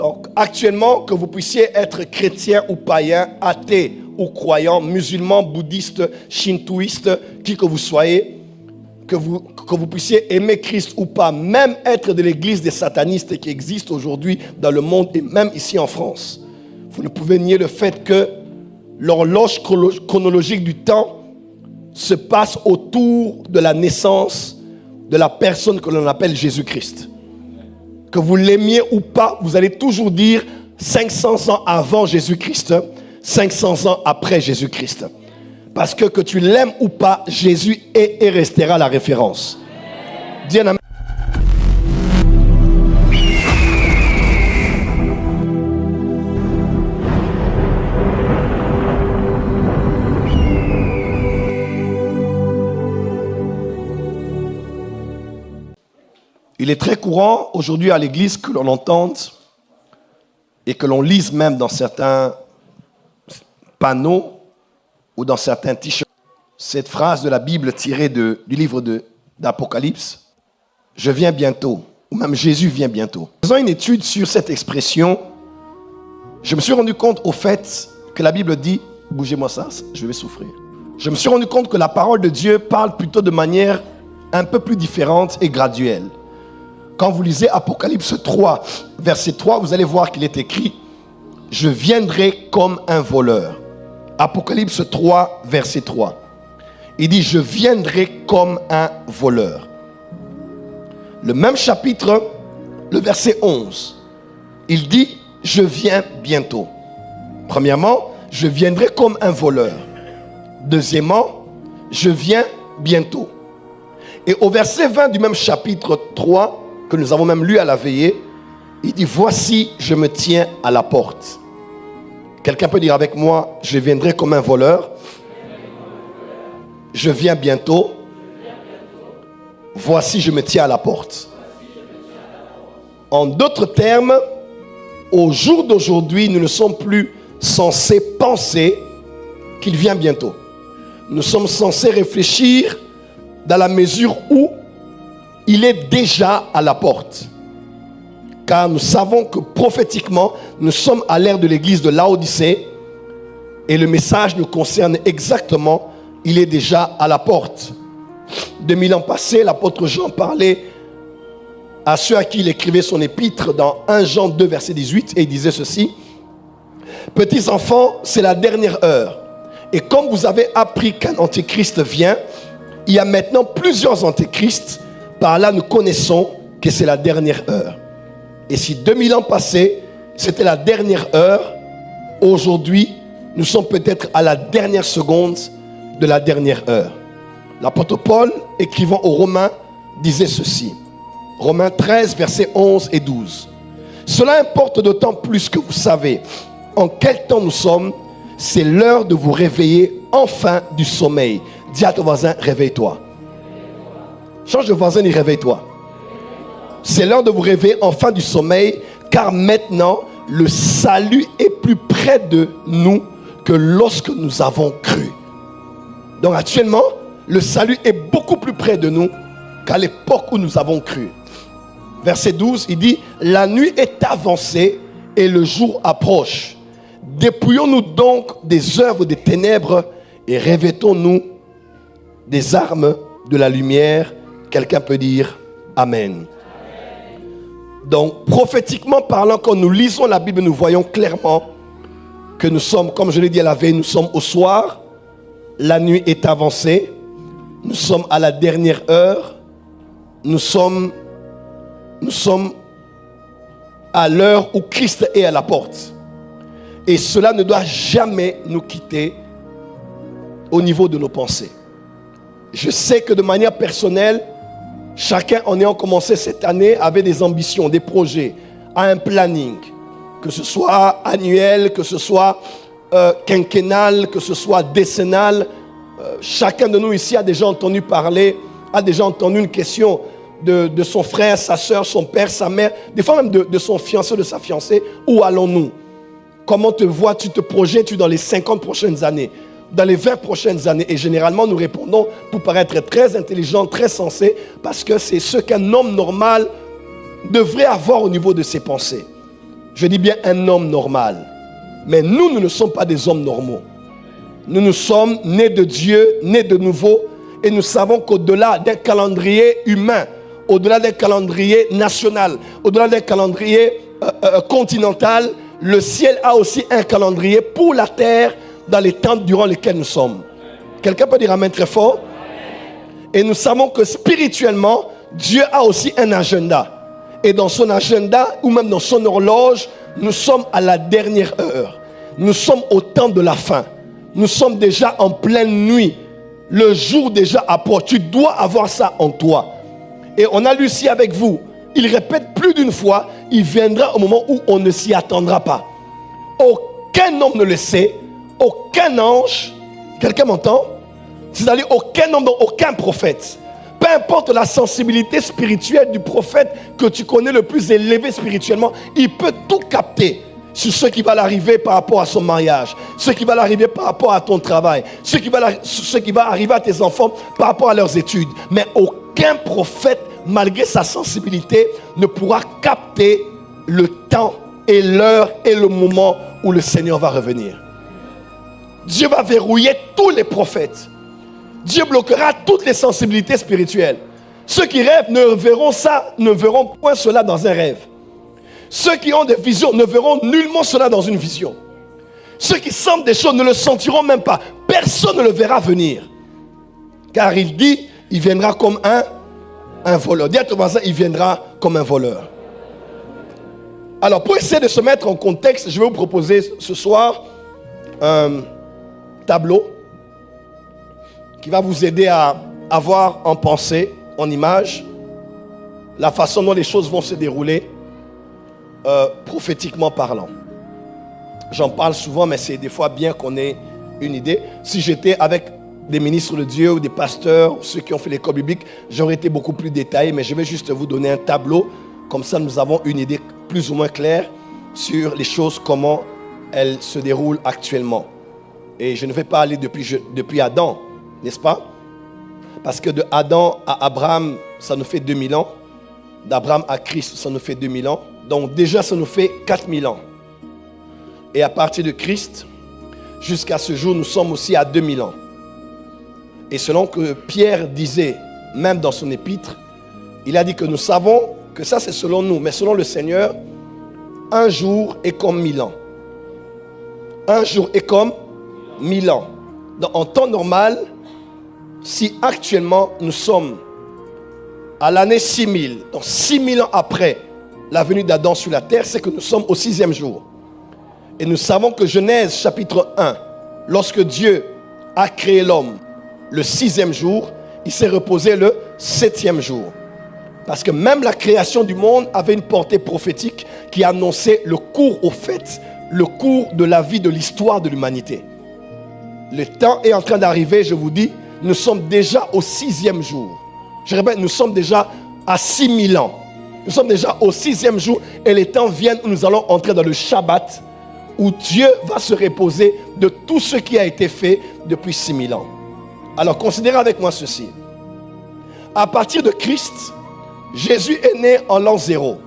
Donc, actuellement, que vous puissiez être chrétien ou païen, athée ou croyant, musulman, bouddhiste, shintoïste, qui que vous soyez, que vous puissiez aimer Christ ou pas, même être de l'église des satanistes qui existent aujourd'hui dans le monde et même ici en France, vous ne pouvez nier le fait que l'horloge chronologique du temps se passe autour de la naissance de la personne que l'on appelle Jésus-Christ. Que vous l'aimiez ou pas, vous allez toujours dire 500 ans avant Jésus-Christ, 500 ans après Jésus-Christ. Parce que tu l'aimes ou pas, Jésus est et restera la référence. Dis un amen. Il est très courant aujourd'hui à l'église que l'on entende et que l'on lise même dans certains panneaux ou dans certains t-shirts cette phrase de la Bible tirée du livre d'Apocalypse. Je viens bientôt, ou même Jésus vient bientôt. En faisant une étude sur cette expression, je me suis rendu compte au fait que la Bible dit, bougez-moi ça, je vais souffrir. Je me suis rendu compte que la parole de Dieu parle plutôt de manière un peu plus différente et graduelle. Quand vous lisez Apocalypse 3, verset 3, vous allez voir qu'il est écrit « Je viendrai comme un voleur ». Apocalypse 3, verset 3. Il dit « Je viendrai comme un voleur ». Le même chapitre, le verset 11, il dit « Je viens bientôt ». Premièrement, « Je viendrai comme un voleur ». Deuxièmement, « Je viens bientôt ». Et au verset 20 du même chapitre 3, que nous avons même lu à la veillée, il dit, voici, je me tiens à la porte. Quelqu'un peut dire avec moi, je viendrai comme un voleur. Je viens bientôt. Voici, je me tiens à la porte. En d'autres termes, au jour d'aujourd'hui, nous ne sommes plus censés penser qu'il vient bientôt. Nous sommes censés réfléchir dans la mesure où il est déjà à la porte. Car nous savons que prophétiquement, nous sommes à l'ère de l'église de Laodicée et le message nous concerne exactement, il est déjà à la porte. 2000 ans passés, l'apôtre Jean parlait à ceux à qui il écrivait son épître dans 1 Jean 2, verset 18, et il disait ceci, « Petits enfants, c'est la dernière heure. Et comme vous avez appris qu'un antéchrist vient, il y a maintenant plusieurs antéchrists. Par là, nous connaissons que c'est la dernière heure. Et si 2000 ans passés, c'était la dernière heure, aujourd'hui, nous sommes peut-être à la dernière seconde de la dernière heure. » L'apôtre Paul, écrivant aux Romains, disait ceci. Romains 13, versets 11 et 12. « Cela importe d'autant plus que vous savez en quel temps nous sommes. C'est l'heure de vous réveiller enfin du sommeil. » Dis à ton voisin, réveille-toi. Change de voisin et réveille-toi. C'est l'heure de vous réveiller enfin du sommeil, car maintenant, le salut est plus près de nous que lorsque nous avons cru. Donc actuellement, le salut est beaucoup plus près de nous qu'à l'époque où nous avons cru. Verset 12, il dit, « La nuit est avancée et le jour approche. Dépouillons-nous donc des œuvres des ténèbres et revêtons-nous des armes de la lumière. » Quelqu'un peut dire Amen. Donc, prophétiquement parlant, quand nous lisons la Bible, nous voyons clairement que nous sommes, comme je l'ai dit à la veille, nous sommes au soir, la nuit est avancée, nous sommes à la dernière heure, nous sommes à l'heure où Christ est à la porte. Et cela ne doit jamais nous quitter au niveau de nos pensées. Je sais que de manière personnelle, chacun en ayant commencé cette année avait des ambitions, des projets, a un planning, que ce soit annuel, que ce soit quinquennal, que ce soit décennal. Chacun de nous ici a déjà entendu parler, a déjà entendu une question de son frère, sa soeur, son père, sa mère, des fois même de son fiancé, de sa fiancée. Où allons-nous? Comment te vois-tu, te projettes-tu dans les 50 prochaines années? Dans les 20 prochaines années? Et généralement, nous répondons pour paraître très intelligent, très sensé, parce que c'est ce qu'un homme normal devrait avoir au niveau de ses pensées. Je dis bien un homme normal. Mais nous ne sommes pas des hommes normaux. Nous sommes nés de Dieu, nés de nouveau. Et nous savons qu'au-delà d'un calendrier humain, au-delà d'un calendrier national, au-delà d'un calendrier continental, le ciel a aussi un calendrier pour la terre dans les temps durant lesquels nous sommes. Quelqu'un peut dire amen très fort? Et nous savons que spirituellement, Dieu a aussi un agenda. Et dans son agenda, ou même dans son horloge, nous sommes à la dernière heure. Nous sommes au temps de la fin. Nous sommes déjà en pleine nuit. Le jour déjà approche. Tu dois avoir ça en toi. Et on a lu ici avec vous. Il répète plus d'une fois, il viendra au moment où on ne s'y attendra pas. Aucun homme ne le sait. Aucun ange. Quelqu'un m'entend? C'est-à-dire aucun homme, aucun prophète. Peu importe la sensibilité spirituelle du prophète que tu connais le plus élevé spirituellement, il peut tout capter sur ce qui va l'arriver par rapport à son mariage, ce qui va l'arriver par rapport à ton travail, ce qui va arriver à tes enfants par rapport à leurs études. Mais aucun prophète, malgré sa sensibilité, ne pourra capter le temps et l'heure et le moment où le Seigneur va revenir. Dieu va verrouiller tous les prophètes. Dieu bloquera toutes les sensibilités spirituelles. Ceux qui rêvent ne verront point cela dans un rêve. Ceux qui ont des visions ne verront nullement cela dans une vision. Ceux qui sentent des choses ne le sentiront même pas. Personne ne le verra venir. Car il dit, il viendra comme un voleur. Dis à ton voisin, il viendra comme un voleur. Alors, pour essayer de se mettre en contexte, je vais vous proposer ce soir un tableau qui va vous aider à avoir en pensée, en image, la façon dont les choses vont se dérouler, prophétiquement parlant. J'en parle souvent, mais c'est des fois bien qu'on ait une idée. Si j'étais avec des ministres de Dieu ou des pasteurs, ou ceux qui ont fait l'école biblique, j'aurais été beaucoup plus détaillé, mais je vais juste vous donner un tableau. Comme ça, nous avons une idée plus ou moins claire sur les choses, comment elles se déroulent actuellement. Et je ne vais pas aller depuis Adam, n'est-ce pas? Parce que de Adam à Abraham, ça nous fait 2000 ans. D'Abraham à Christ, ça nous fait 2000 ans. Donc déjà, ça nous fait 4000 ans. Et à partir de Christ, jusqu'à ce jour, nous sommes aussi à 2000 ans. Et selon que Pierre disait, même dans son épître, il a dit que nous savons que ça c'est selon nous, mais selon le Seigneur, un jour est comme 1000 ans. Un jour est comme 1000 ans. Donc, en temps normal, si actuellement nous sommes à l'année 6000, donc 6000 ans après la venue d'Adam sur la terre, c'est que nous sommes au 6e jour. Et nous savons que Genèse chapitre 1, lorsque Dieu a créé l'homme le 6e jour, il s'est reposé le 7e jour. Parce que même la création du monde avait une portée prophétique qui annonçait le cours au fait, le cours de la vie, de l'histoire de l'humanité. Le temps est en train d'arriver, je vous dis, nous sommes déjà au 6e jour. Je répète, nous sommes déjà à 6000 ans. Nous sommes déjà au 6e jour et les temps viennent où nous allons entrer dans le Shabbat, où Dieu va se reposer de tout ce qui a été fait depuis 6000 ans. Alors, considérez avec moi ceci. À partir de Christ, Jésus est né en l'an 0.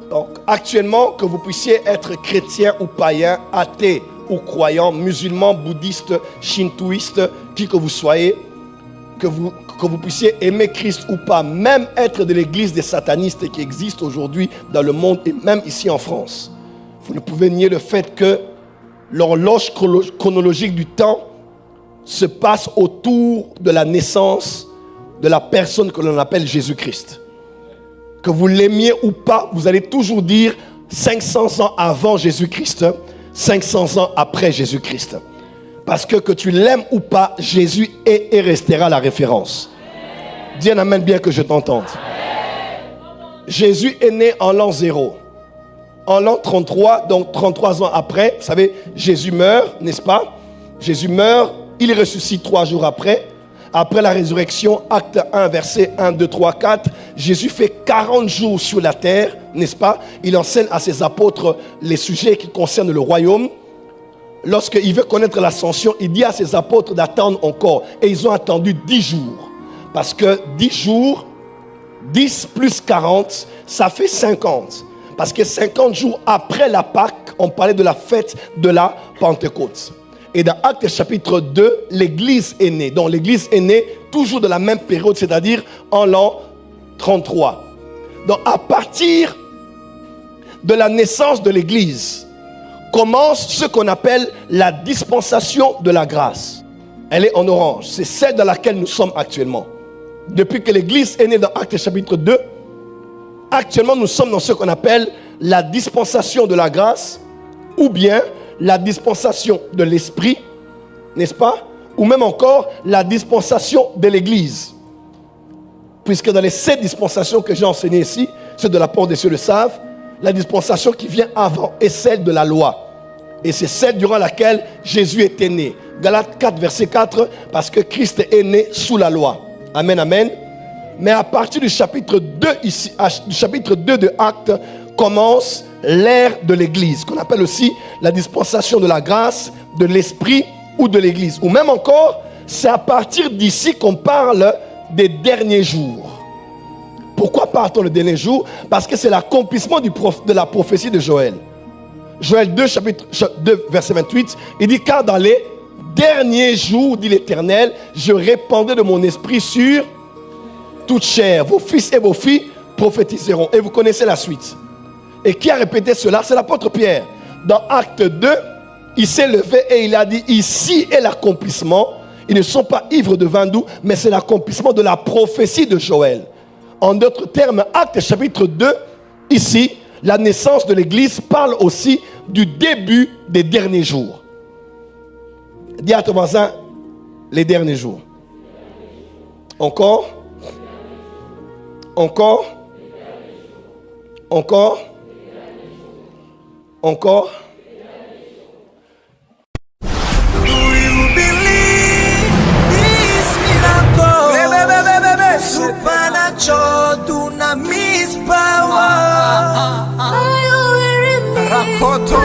Donc, actuellement, que vous puissiez être chrétien ou païen, athée ou croyant, musulman, bouddhiste, shintoïste, qui que vous soyez, que vous puissiez aimer Christ ou pas, même être de l'église des satanistes qui existe aujourd'hui dans le monde et même ici en France, vous ne pouvez nier le fait que l'horloge chronologique du temps se passe autour de la naissance de la personne que l'on appelle Jésus-Christ. Que vous l'aimiez ou pas, vous allez toujours dire 500 ans avant Jésus-Christ, 500 ans après Jésus-Christ. Parce que tu l'aimes ou pas, Jésus est et restera la référence. Dis un amen bien que je t'entende. Jésus est né en l'an 0. En l'an 33, donc 33 ans après, vous savez, Jésus meurt, n'est-ce pas? Jésus meurt, il ressuscite 3 jours après. Après la résurrection, acte 1, verset 1, 2, 3, 4, Jésus fait 40 jours sur la terre, n'est-ce pas? Il enseigne à ses apôtres les sujets qui concernent le royaume. Lorsqu'il veut connaître l'ascension, il dit à ses apôtres d'attendre encore. Et ils ont attendu 10 jours. Parce que 10 jours, 10 plus 40, ça fait 50. Parce que 50 jours après la Pâque, on parlait de la fête de la Pentecôte. Et dans Actes chapitre 2, l'Église est née. Donc l'Église est née toujours de la même période, c'est-à-dire en l'an 33. Donc à partir de la naissance de l'Église, commence ce qu'on appelle la dispensation de la grâce. Elle est en orange. C'est celle dans laquelle nous sommes actuellement. Depuis que l'Église est née dans Actes chapitre 2, actuellement nous sommes dans ce qu'on appelle la dispensation de la grâce ou bien la dispensation de l'Esprit, n'est-ce pas? Ou même encore la dispensation de l'Église. Puisque dans les 7 dispensations que j'ai enseignées ici, ceux de la porte des cieux le savent, la dispensation qui vient avant est celle de la loi. Et c'est celle durant laquelle Jésus était né. Galates 4, verset 4, parce que Christ est né sous la loi. Amen, amen. Mais à partir du chapitre 2 ici, du chapitre 2 de Actes, commence l'ère de l'Église, qu'on appelle aussi la dispensation de la grâce, de l'Esprit ou de l'Église. Ou même encore, c'est à partir d'ici qu'on parle des derniers jours. Pourquoi parle-t-on le dernier jour? Parce que c'est l'accomplissement de la prophétie de Joël. Joël 2, chapitre 2, verset 28, il dit « Car dans les derniers jours, dit l'Éternel, je répandrai de mon esprit sur toute chair. Vos fils et vos filles prophétiseront. » Et vous connaissez la suite. Et qui a répété cela? C'est l'apôtre Pierre. Dans Acte 2, il s'est levé et il a dit « Ici est l'accomplissement. Ils ne sont pas ivres de vin doux, mais c'est l'accomplissement de la prophétie de Joël. » En d'autres termes, Acte chapitre 2, ici, la naissance de l'Église parle aussi du début des derniers jours. Dis à ton voisin, les derniers jours. Encore. Encore. Encore. Encore. Supernatural dunamis power. Rakoto.